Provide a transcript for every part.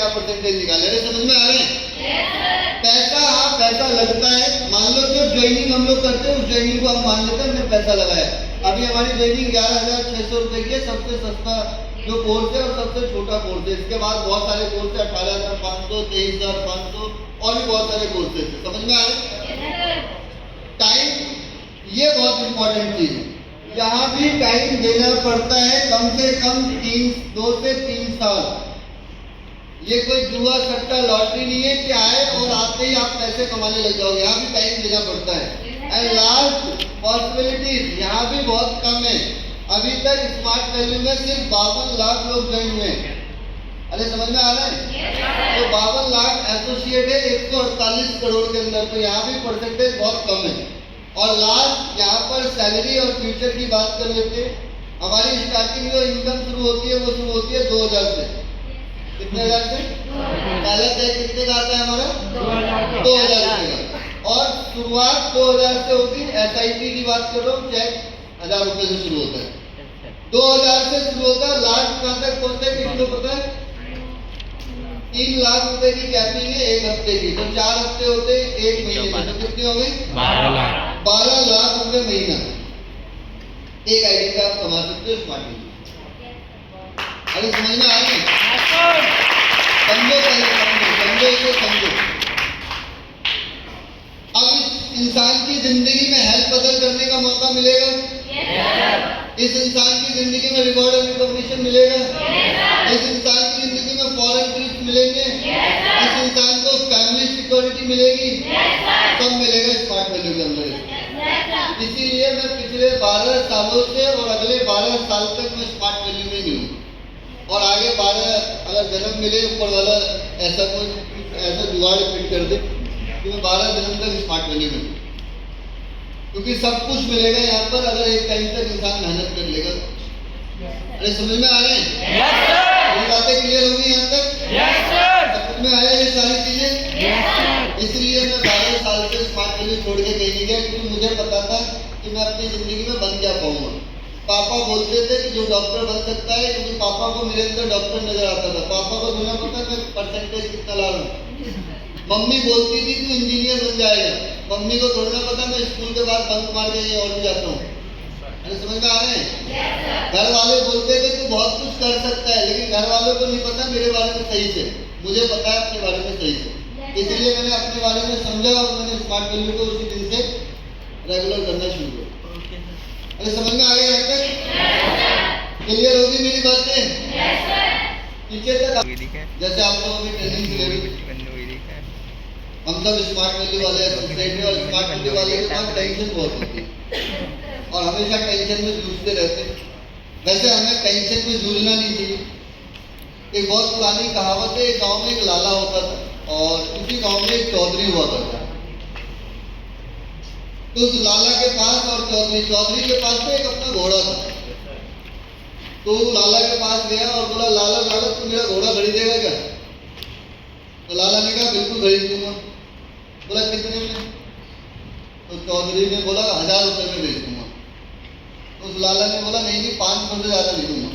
क्या परसेंटेज निकाले। अरे समझ में आ रहे हैं? पैसा, हाँ पैसा लगता है। मान लो जो ज्वाइनिंग हम लोग करते हैं उस ज्वाइनिंग को हम मान लेते हैं हमने पैसा लगाया। अभी हमारी ज्वाइनिंग 11,600 रुपए की है, सबसे सस्ता जो कोर्स है और सबसे छोटा कोर्स है। इसके बाद बहुत सारे कोर्स है, 18,500, 23,500 और भी बहुत सारे कोर्सेज है। समझ में आ रहे हैं? टाइम ये बहुत इंपॉर्टेंट चीज है। यहाँ भी टाइम देना पड़ता है कम से कम 2 से 3 साल। ये कोई जुआ सट्टा लॉटरी नहीं है कि आए और आते ही आप पैसे कमाने लग जाओगे। यहाँ भी टाइम देना पड़ता है। एंड लास्ट पॉसिबिलिटीज यहाँ भी बहुत कम है। अभी तक स्मार्ट वैल्यू में सिर्फ 52 लाख लोग ज्वाइन हुए हैं। अरे समझ में आ रहा है? तो 52 लाख एसोसिएट है 148 करोड़ के अंदर, तो यहाँ भी परसेंटेज बहुत कम है। और लास्ट यहाँ पर सैलरी और फ्यूचर की बात कर लेते हैं। हमारी स्टार्टिंग जो इनकम शुरू होती है वो शुरू होती है 2000 से। कितने हजार से? पहला चेक कितने का आता है हमारा? 2000 रुपए का। और शुरुआत 2000 से होती है। SIP की बात कर रहा हूँ, चेक 1000 रुपए से शुरू होता है। 2000 से शुरू होता है। लास्ट कहाँ तक पहुंचता है किसी को पता है? 3 लाख रुपए की कैपिंग है 1 हफ्ते की, तो 4 हफ्ते होते 1 महीने में, तो कितने हो गए? 12 लाख रुपए महीना। एक आईडी का आप कमा सकते हो स्मार्ट मनी। अरे समझ में आ रही है? समझो पहले, समझो इसे समझो। अब इस इंसान की जिंदगी में हेल्थ बदल करने का मौका मिलेगा। इस इंसान की जिंदगी में रिवॉर्ड और रिकॉग्निशन मिलेगा। इस इंसान की जिंदगी में फॉरेन ट्रिप मिलेंगे। इस इंसान को फैमिली सिक्योरिटी मिलेगी। सब मिलेगा स्मार्ट वैल्यू के अंदर। इसीलिए मैं पिछले 12 सालों से और अगले 12 साल तक मैं स्मार्ट वैल्यू में ही हूँ। और आगे 12 अगर जन्म मिले ऊपर वाला ऐसा जुगाड़ फिट कर दे कि मैं 12 जन्म तक स्मार्ट वैल्यू में हूँ, क्योंकि सब कुछ मिलेगा यहाँ पर अगर एक टाइम तक इंसान मेहनत कर लेगा। अरे समझ में आ रहे हैं? ये बातें क्लियर होगी यहाँ तक? समझ में आया ये सारी चीजें? इसलिए मैं 12 साल से स्मार्ट वैल्यू छोड़ के कहीं नहीं गया, क्योंकि मुझे पता था कि मैं अपनी जिंदगी में बन क्या पाऊंगा। पापा बोलते थे कि जो डॉक्टर बन सकता है, क्योंकि पापा को मेरे अंदर डॉक्टर नजर आता था। पापा को बोलना पता मैं परसेंटेज कितना ला रहा हूँ। मम्मी बोलती थी तू इंजीनियर बन जाएगा। मम्मी को थोड़ा पता मैं स्कूल के बाद बंक मार के और भी जाता हूँ। अरे समझ में आ रहे हैं? घर वाले बोलते थे तू बहुत कुछ कर सकता है, लेकिन घर वालों को नहीं पता मेरे बारे में सही से। मुझे पता है अपने बारे में सही से, इसलिए मैंने अपने बारे में समझा और मैंने स्मार्ट वैल्यू को उसी दिन से रेगुलर करना शुरू किया। अरे समझ में आ गया यहाँ तक? क्लियर होगी मेरी बातें? पीछे तक जैसे आप लोगों की ट्रेनिंग मिलेगी। हम सब स्मार्ट वैल्यू वाले एसोसिएट हैं और स्मार्ट वैल्यू वाले के पास टेंशन बहुत होती है और हमेशा टेंशन में जूझते रहते हैं। वैसे हमें टेंशन में जूझना नहीं चाहिए। एक बहुत पुरानी कहावत है, एक गांव में एक लाला होता था और उसी गांव में एक चौधरी हुआ करता था। तो उस लाला के पास और चौधरी के पास में एक अपना घोड़ा था। तो लाला के पास गया और बोला, लाला लाला तू मेरा घोड़ा खरीदेगा क्या? तो लाला ने कहा बिल्कुल खरीद दूंगा। बोला कितने में? तो चौधरी ने बोला 1000 रुपए में बेच दूंगा। तो उस लाला ने बोला नहीं 500 से ज्यादा नहीं दूंगा।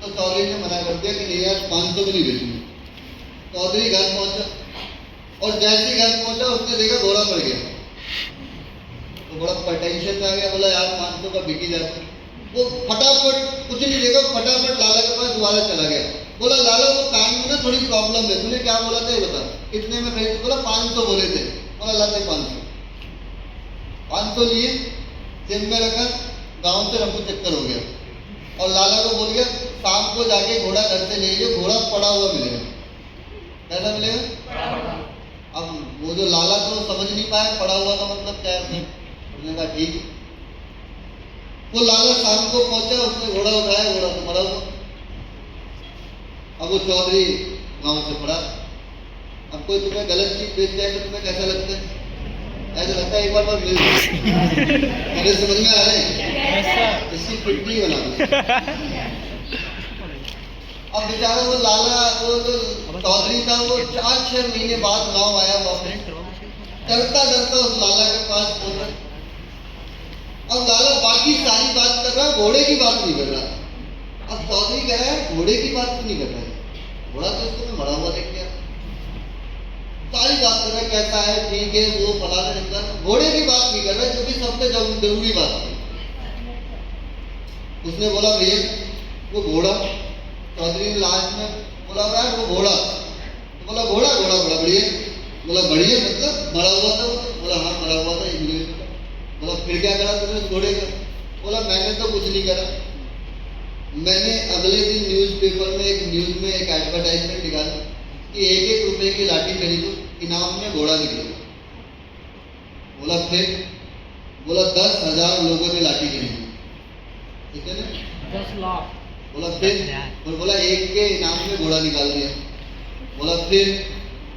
तो चौधरी ने मना कर दिया कि नहीं यार 500 में नहीं बेचूंगा। चौधरी घर पहुंचा और जैसे ही घर पहुंचा उसने देखा घोड़ा मर गया। तो बड़ा टेंशन में आ गया, बोला यार 500 का बिक ही जाता। वो फटाफट कुछ नहीं देखा, फटाफट लाला के पास दोबारा चला गया। बोला लाला वो कान में ना थोड़ी प्रॉब्लम है, तूने क्या बोला था ये बता, कितने में खरीद? बोला 500 बोले थे। बोला लाते 500 लिए, जेब में रखा, गांव से रफू चक्कर हो गया और लाला को बोल गया शाम को जाके घोड़ा घर से ले लियो, घोड़ा पड़ा हुआ मिलेगा। कैसा मिलेगा? अब वो जो लाला तो समझ नहीं पाया पड़ा हुआ का मतलब क्या है। उसने कहा ठीक। वो लाला शाम को पहुंचा, उसने घोड़ा उठाया, घोड़ा तो पड़ा हुआ। अब वो चौधरी गांव से पड़ा। अब कोई तुम्हें गलत चीज बेच जाए तो तुम्हें कैसा लगता है? ऐसा लगता है एक बार मिल जाए। मेरे समझ में आ रहे हैं? इसकी पिट्टी बना दो। अब बेचारा वो लाला, वो जो चौधरी था, वो 4-6 महीने बाद गाँव आया वापस। डरता डरता उस लाला के पास पहुंचा। अब लाला बाकी सारी बात कर रहा, घोड़े की बात नहीं कर रहा। अब चौधरी कह रहा है घोड़े की बात तो नहीं कर रहा है, घोड़ा तो मरा हुआ देख लिया, सारी बात कर रहा है कैसा है, ठीक है, वो फलाना ढिमकाना, घोड़े की बात नहीं कर रहा है, जो कि सबसे जरूरी बात है। उसने बोला भैया वो घोड़ा, चौधरी ने लास्ट में बोला यार वो घोड़ा, तो बोला घोड़ा घोड़ा बड़ा बढ़िया, बोला बढ़िया मतलब मरा हुआ था वो, बोला हाँ मरा हुआ था, मुझे नहीं पता। बोला फिर क्या करा तुमने उस घोड़े का? बोला मैंने तो कुछ नहीं करा, मैंने अगले दिन न्यूज़पेपर में एक न्यूज़ में एक एडवर्टाइजमेंट निकाला कि 1-1 रुपए की लाठी खरीदो, इनाम में घोड़ा निकलेगा। बोला फिर? बोला 10,000 लोगों ने लाठी खरीदी, ठीक है ना, 10 लाख। बोला फिर? और बोला 1 के इनाम में घोड़ा निकाल दिया। बोला फिर?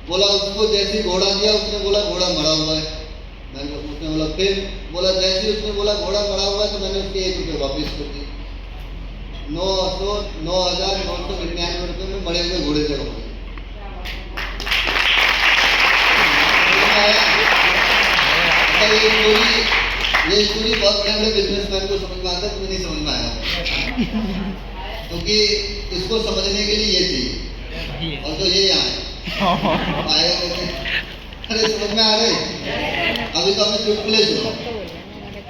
बोला उसको जैसे घोड़ा दिया उसने बोला घोड़ा मरा हुआ है। मैंने उसने बोला फिर? बोला जैसे उसने बोला घोड़ा मरा हुआ है तो मैंने उसके 1 रुपये वापस कर दिए। 9,999 रुपये में मरे हुए घोड़े से कमाए। ये स्टोरी बहुत बड़े बड़े बिजनेसमैन को समझ में आता है, तुम्हें नहीं समझ में आया क्योंकि इसको समझने के लिए ये चाहिए, और तो ये यहाँ है आएगा कैसे? अरे समझ में आ रहे? अभी तो हमें चुटकुले सुनो,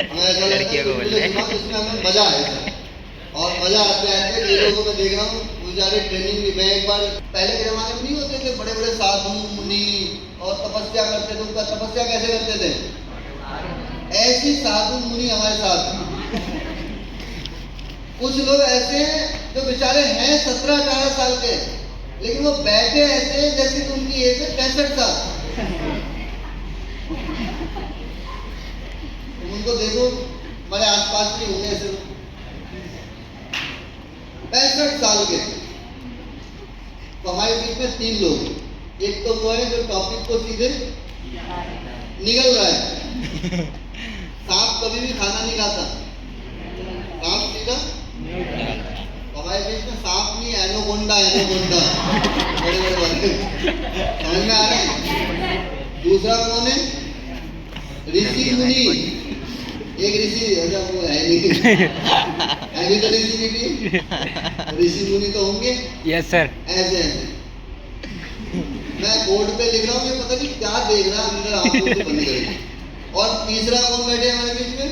हमें ऐसा लगता है चुटकुले सुना तो इसमें हमें मजा आए और मजा आते आते कई लोगों को देख रहा हूँ गुजारे ट्रेनिंग भी। मैं एक बार पहले के जमाने में नहीं होते थे बड़े बड़े साधु मुनि और तपस्या करते थे, उनका तपस्या कैसे करते थे? ऐसी साधु मुनि हमारे साथ हैं। कुछ लोग ऐसे हैं जो बेचारे हैं 17-18 साल के, लेकिन वो बैठे ऐसे हैं जैसे कि उनकी एज है 65 साल। उनको देखो हमारे आसपास नहीं होंगे ऐसे लोग 65 साल के। तो हमारे बीच में 3 लोग, एक तो वो है जो टॉपिक को सीधे निकल रहा है। सांप कभी भी खाना नहीं खाता, सांप सीधा। हमारे बीच में सांप नहीं, एनोकोंडा, एनोकोंडा बड़े बड़े बड़े समझ में आ रहे हैं। दूसरा कौन है? ऋषि मुनि। एक ऋषि ऐसा वो है नहीं, अभी तो ऋषि नहीं, ऋषि मुनि तो होंगे। Yes sir. ऐसे मैं बोर्ड पे लिख रहा हूँ, ये पता नहीं क्या देख रहा है अंदर, आंखों से बंद करेगी। और तीसरा कौन बैठे हमारे बीच में?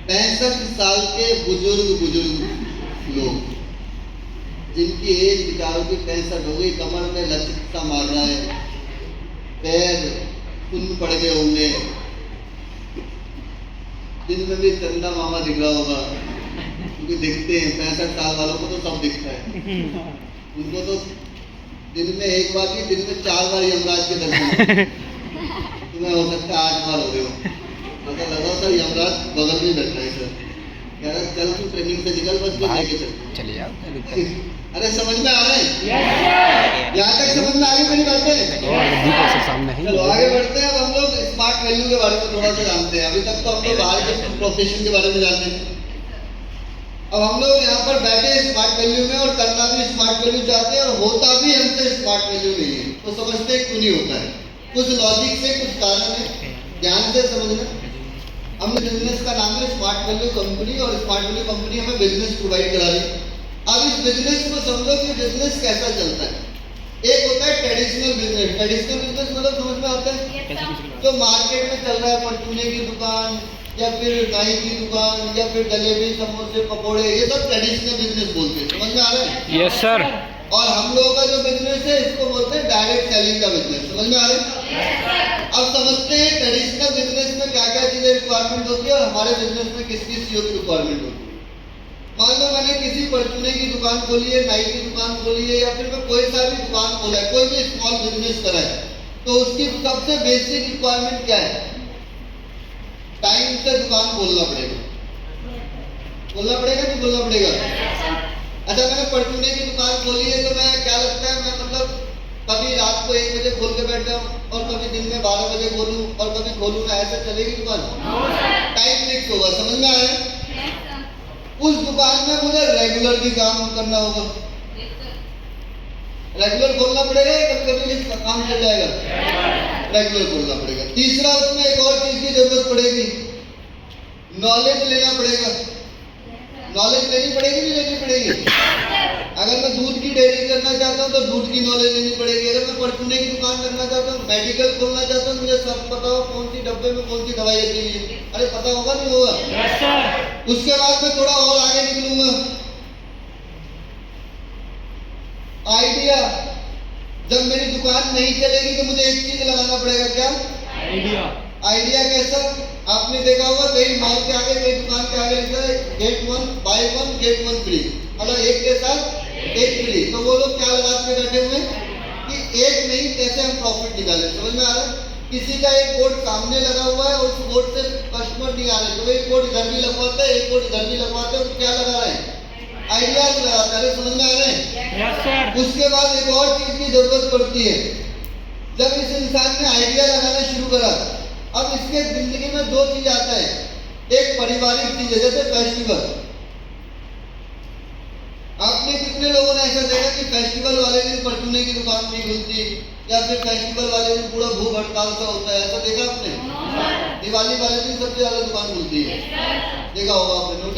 65 साल के बुजुर्ग लोग, जिनकी एज बेचारों की 65 हो गई, कमर में लचक सा मार रहा है, पैर सुन्न पड़ गए होंगे, दिन में भी चंदा मामा दिख रहा होगा, क्योंकि दिखते हैं 65 साल वालों को तो सब दिखता है। उनको तो दिन में एक बार नहीं, दिन में 4 बार यमराज के दर्शन। तुम्हें हो सकता है 8 बार हो रहे हो, पता लगा सर यमराज बगल में बैठ रहा है सर, कह रहा चल तू ट्रेनिंग से निकल, बस लेके चल चले जाओ। अरे समझ में आ रहा है? यहाँ तक समझ में आ गई मेरी बातें? चलो आगे बढ़ते हैं। अब हम लोग स्मार्ट वैल्यू के बारे में थोड़ा सा जानते हैं। अभी तक तो हम लोग बाहर के प्रोफेशन के बारे में जानते हैं, अब हम लोग यहाँ पर बैठे स्मार्ट वैल्यू में और करना भी स्मार्ट वैल्यू चाहते हैं और होता भी हमसे स्मार्ट वैल्यू नहीं है। तो समझते हैं क्यों नहीं होता है, कुछ लॉजिक से, कुछ कारण है, ध्यान से समझना। हम बिजनेस का नाम है स्मार्ट वैल्यू कंपनी, और स्मार्ट वैल्यू कंपनी हमें बिजनेस प्रोवाइड करा रही है। अब इस बिजनेस को समझो कि बिजनेस कैसा चलता है। एक होता है ट्रेडिशनल बिजनेस। ट्रेडिशनल बिजनेस मतलब समझ में आता है जो मार्केट में चल रहा है, परचूने की दुकान या फिर नाई की दुकान या फिर जलेबी समोसे पकोड़े, ये सब ट्रेडिशनल बिजनेस बोलते हैं। समझ में आ रहा है? Yes sir. और हम लोगों का जो बिजनेस है इसको बोलते हैं डायरेक्ट सेलिंग का बिजनेस। समझ में आ रहा है? अब समझते हैं ट्रेडिशनल बिजनेस में क्या क्या चीजें रिक्वायरमेंट होती है और हमारे बिजनेस में किस किस चीजों की रिक्वायरमेंट होती है। मान लो मैंने किसी परचूने की दुकान खोली है, नाई की दुकान खोली है, या फिर मैं कोई सा भी दुकान खोला है, कोई भी स्मॉल बिजनेस करा है, तो उसकी सबसे बेसिक रिक्वायरमेंट क्या है? टाइम से दुकान खोलना पड़ेगा। खोलना पड़ेगा कि बोलना पड़ेगा? अच्छा मैंने परचूने की दुकान खोली है तो मैं क्या लगता है, मैं मतलब कभी रात को 1 बजे खोल के बैठ जाऊँ और कभी दिन में 12 बजे खोलूँ और कभी खोलूँ ना, ऐसे चलेगी दुकान? टाइम फिक्स होगा। समझ में आया? उस दुकान में मुझे रेगुलर भी काम करना होगा, रेगुलर खोलना पड़ेगा या कभी कभी काम चल जाएगा? रेगुलर खोलना पड़ेगा। तीसरा उसमें एक और चीज की जरूरत पड़ेगी, नॉलेज लेना पड़ेगा। नॉलेज लेनी पड़ेगी नहीं लेनी पड़ेगी? अगर मैं दूध की डेयरी करना चाहता हूँ तो दूध की नॉलेज लेनी पड़ेगी। अगर मैं परचूने की दुकान करना चाहता हूँ, मेडिकल खोलना चाहता हूँ, मुझे सब पता हो कौन सी डब्बे में कौन सी दवाई चाहिए। अरे पता होगा नहीं होगा? Yes sir. उसके बाद मैं थोड़ा और आगे निकलूंगा। आइडिया, जब मेरी दुकान नहीं चलेगी तो मुझे एक चीज लगाना पड़ेगा, क्या? आइडिया। आइडिया कैसा? आपने देखा होगा कई मॉल के आगे, कई दुकान के आगे लिखा है गेट 1 बाय 1 गेट 1 फ्री, मतलब एक के साथ एक फ्री। तो वो लोग क्या लगा के बैठे हुए कि एक नहीं, कैसे हम प्रॉफिट निकालें। समझ में आ रहा है? किसी का एक बोर्ड सामने लगा हुआ है और उस बोर्ड से कस्टमर नहीं आ रहे, तो एक बोर्ड इधर भी लगवाते हैं, एक बोर्ड इधर भी लगवाते हैं, तो क्या लगा रहे हैं? आइडियाज लगाते हैं। समझ में आ रहे हैं? Yes sir. उसके बाद एक और चीज की जरूरत पड़ती है। जब इस इंसान ने आइडिया लगाना शुरू करा, अब इसके जिंदगी में दो चीज आता है। एक पारिवारिक चीज है, जैसे फेस्टिवल। आपने कितने लोगों ने ऐसा देखा कि फेस्टिवल वाले दिन परचूने की दुकान नहीं खुलती, या फिर फेस्टिवल वाले दिन पूरा भूख हड़ताल सा होता है? ऐसा देखा आपने? दिवाली वाले दिन सबसे ज्यादा दुकान खुलती है, देखा होगा आपने।